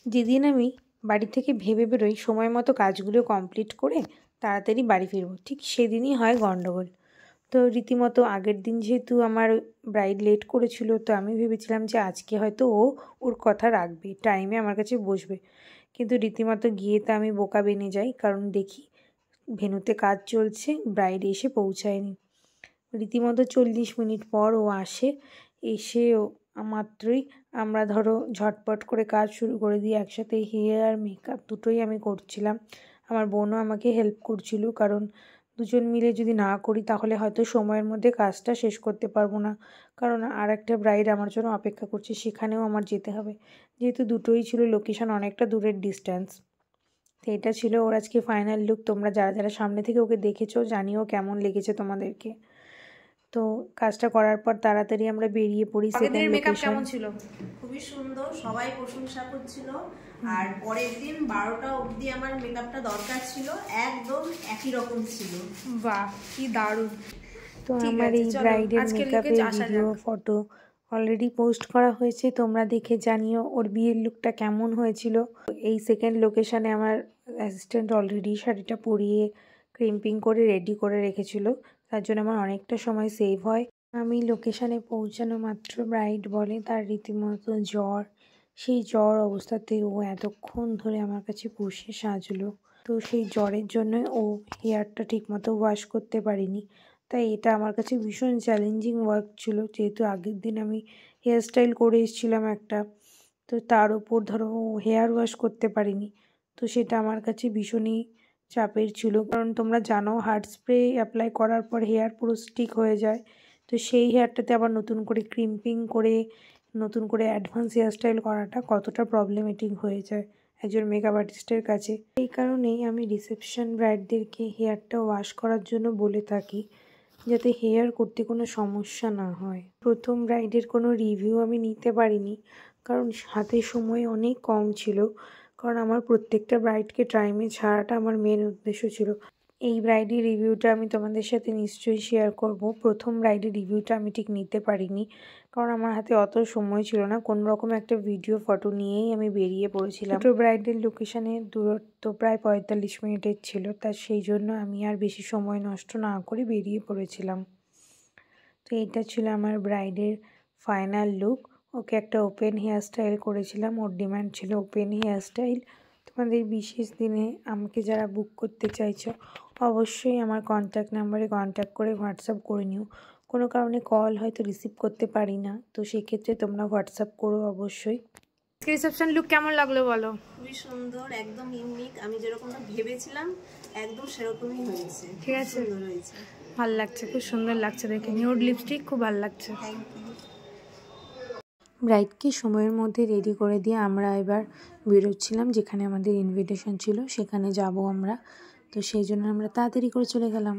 যেদিন আমি বাড়ি থেকে ভেবে বেরোই সময় মতো কাজগুলো কমপ্লিট করে তাড়াতাড়ি বাড়ি ফিরবো, ঠিক সেদিনই হয় গণ্ডগোল। তো রীতিমতো আগের দিন যেহেতু আমার ব্রাইড লেট করেছিল, তো আমি ভেবেছিলাম যে আজকে হয়তো ওর কথা রাখবে, টাইমে আমার কাছে বসবে। কিন্তু রীতিমতো গিয়ে তো আমি বোকা বেনে যাই, কারণ দেখি ভেন্যুতে কাজ চলছে, ব্রাইড এসে পৌঁছায়নি। রীতিমতো 40 মিনিট পর ও আসে। এসে মাত্রই আমরা ধরো ঝটপট করে কাজ শুরু করে দিই একসাথে। হেয়ার আর মেকআপ দুটোই আমি করছিলাম, আমার বোনও আমাকে হেল্প করছিল, কারণ দুজন মিলে যদি না করি তাহলে হয়তো সময়ের মধ্যে কাজটা শেষ করতে পারবো না, কারণ আর একটা ব্রাইড আমার জন্য অপেক্ষা করছে, সেখানেও আমার যেতে হবে। যেহেতু দুটোই ছিল লোকেশন অনেকটা দূরের ডিস্ট্যান্স। তো এটা ছিল ওর আজকে ফাইনাল লুক। তোমরা যারা যারা সামনে থেকে ওকে দেখেছো জানিও কেমন লেগেছে তোমাদেরকে। তো কাজটা করার পর তাড়াতাড়ি আমরা বেরিয়ে পড়ি সেকেন্ড লোকেশন। কেমন ছিল? খুবই সুন্দর, সবাই প্রশংসা করছিল। আর পরের দিন 12টা অবধি আমার মেকআপটা দরকার ছিল, একদম একই রকম ছিল। বাহ, কি দারুণ। তো আমার এই ব্রাইডের মেকআপের ভিডিও ফটো অলরেডি পোস্ট করা হয়েছে, তোমরা দেখে জানিও ওর বিয়ের লুকটা কেমন হয়েছিল। এই সেকেন্ড লোকেশানে আমার অ্যাসিস্ট্যান্ট অলরেডি শাড়িটা পরিয়ে ক্রিম্পিং করে রেডি করে রেখেছিল, তার জন্য আমার অনেকটা সময় সেভ হয়। আমি লোকেশানে পৌঁছানো মাত্র ব্রাইড বলে তার রীতিমতো জ্বর। সেই জ্বর অবস্থাতে ও এতক্ষণ ধরে আমার কাছে বসে সাজলো। তো সেই জ্বরের জন্য ও হেয়ারটা ঠিকমতো ওয়াশ করতে পারিনি, তাই এটা আমার কাছে ভীষণ চ্যালেঞ্জিং ওয়ার্ক ছিল। যেহেতু আগের দিন আমি হেয়ার স্টাইল করে এসেছিলাম একটা, তো তার ওপর ধরো হেয়ার ওয়াশ করতে পারিনি, তো সেটা আমার কাছে ভীষণই চাপের ছিল। কারণ তোমরা জানো হার্ড স্প্রে অ্যাপ্লাই করার পর হেয়ার পুরো স্টিক হয়ে যায়, তো সেই হেয়ারটাতে আবার নতুন করে ক্রিম্পিং করে নতুন করে অ্যাডভান্স হেয়ার স্টাইল করাটা কতটা প্রবলেমেটিক হয়ে যায় একজন মেকআপ আর্টিস্টের কাছে। এই কারণেই আমি রিসেপশন ব্রাইডদেরকে হেয়ারটা ওয়াশ করার জন্য বলে থাকি, যাতে হেয়ার করতে কোনো সমস্যা না হয়। প্রথম ব্রাইডের কোনো রিভিউ আমি নিতে পারিনি, কারণ হাতে সময় অনেক কম ছিল, কারণ আমার প্রত্যেকটা ব্রাইডকে টাইমে ছাড়াটা আমার মেন উদ্দেশ্য ছিল। এই ব্রাইডের রিভিউটা আমি তোমাদের সাথে নিশ্চয়ই শেয়ার করব। প্রথম ব্রাইডের রিভিউটা আমি ঠিক নিতে পারিনি, কারণ আমার হাতে অত সময় ছিল না। কোনো রকম একটা ভিডিও ফটো নিয়েই আমি বেরিয়ে পড়েছিলাম। ছোটো ব্রাইডের লোকেশানের দূরত্ব প্রায় 45 মিনিটের ছিল, তা সেই জন্য আমি আর বেশি সময় নষ্ট না করে বেরিয়ে পড়েছিলাম। তো এটা ছিল আমার ব্রাইডের ফাইনাল লুক। ওকে একটা ওপেন হেয়ার স্টাইল করেছিলাম, ওর ডিমান্ড ছিল ওপেন হেয়ার স্টাইল। তোমাদের বিশেষ দিনে আমাকে যারা বুক করতে চাইছো অবশ্যই আমার কন্ট্যাক্ট নাম্বারে কন্ট্যাক্ট করে হোয়াটসঅ্যাপ করে নিও। কোনো কারণে কল হয়তো রিসিভ করতে পারি না, তো সেক্ষেত্রে তোমরা হোয়াটসঅ্যাপ করো অবশ্যই। রিসেপশন লুক কেমন লাগলো বলো? খুবই সুন্দর, একদম ইউনিক। আমি যেরকমটা ভেবেছিলাম একদম সেরকমই হয়েছে। ঠিক আছে, সুন্দর হয়েছে, ভালো লাগছে, খুব সুন্দর লাগছে দেখে। নিউড লিপস্টিক খুব ভালো লাগছে। Thank you. ব্রাইডকে সময়ের মধ্যে রেডি করে দিয়ে আমরা এবার বেরোচ্ছিলাম, যেখানে আমাদের ইনভিটেশন ছিল সেখানে যাব আমরা। তো সেই জন্য আমরা তাড়াতাড়ি করে চলে গেলাম।